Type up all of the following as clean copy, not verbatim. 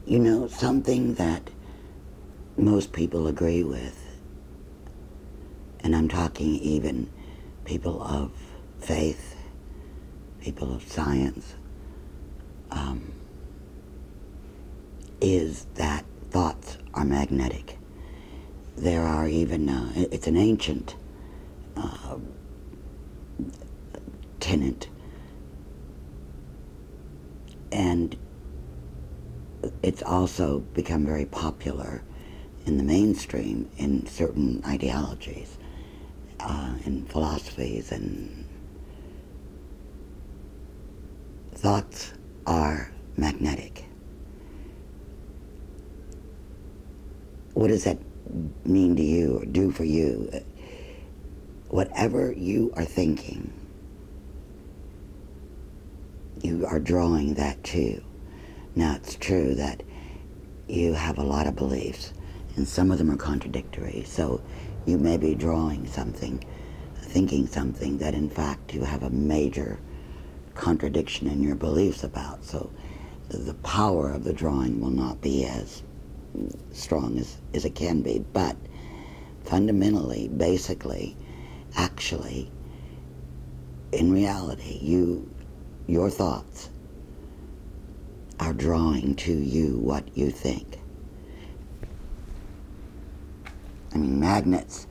You know, something that most people agree with, and I'm talking even people of faith, people of science, is that thoughts are magnetic. There are even, it's an ancient tenet, and it's also become very popular in the mainstream in certain ideologies, in philosophies, and thoughts are magnetic. What does that mean to you or do for you? Whatever you are thinking, you are drawing that too. Now, it's true that you have a lot of beliefs, and some of them are contradictory, so you may be drawing something, thinking something that in fact you have a major contradiction in your beliefs about, so the power of the drawing will not be as strong as it can be. But fundamentally, basically, actually, in reality, your thoughts are drawing to you what you think. I mean, magnets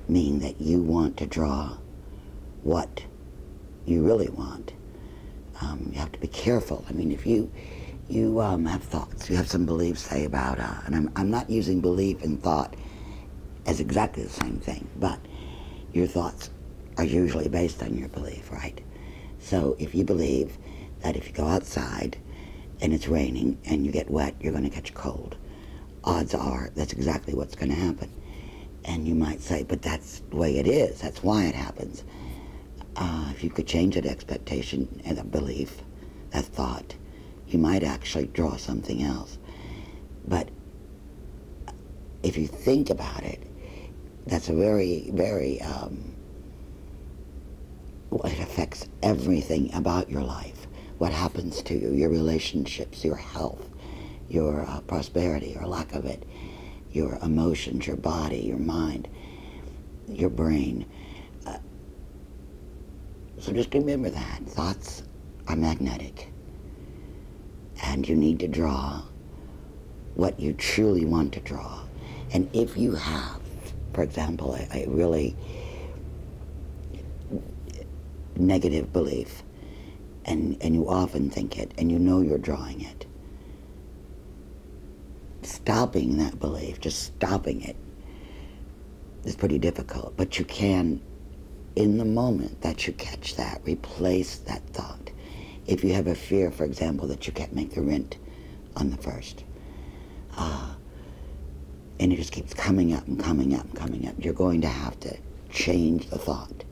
mean that you want to draw what you really want. You have to be careful. I mean, if you have thoughts, you have some beliefs, say, about, and I'm not using belief and thought as exactly the same thing, but your thoughts are usually based on your belief, right? So if you believe that if you go outside and it's raining and you get wet, you're going to catch a cold, odds are that's exactly what's going to happen. And you might say, but that's the way it is, that's why it happens. If you could change that expectation and that belief, that thought, you might actually draw something else. But if you think about it, that's a very, very, it affects everything about your life. What happens to you, your relationships, your health, your prosperity or lack of it, your emotions, your body, your mind, your brain. So just remember that. Thoughts are magnetic. And you need to draw what you truly want to draw. And if you have, for example, a really negative belief, and you often think it, and you know you're drawing it, stopping that belief, just stopping it, is pretty difficult. But you can, in the moment that you catch that, replace that thought. If you have a fear, for example, that you can't make the rent on the 1st, and it just keeps coming up and coming up and coming up, you're going to have to change the thought.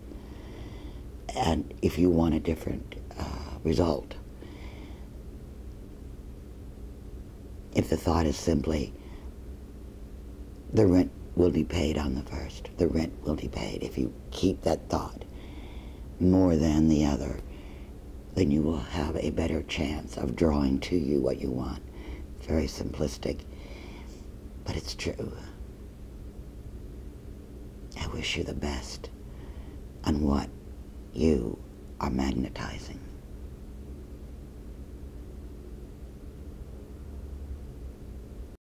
And if you want a different result, if the thought is simply, the rent will be paid on the 1st, the rent will be paid, if you keep that thought more than the other, then you will have a better chance of drawing to you what you want. It's very simplistic, but it's true. I wish you the best on what you are magnetizing.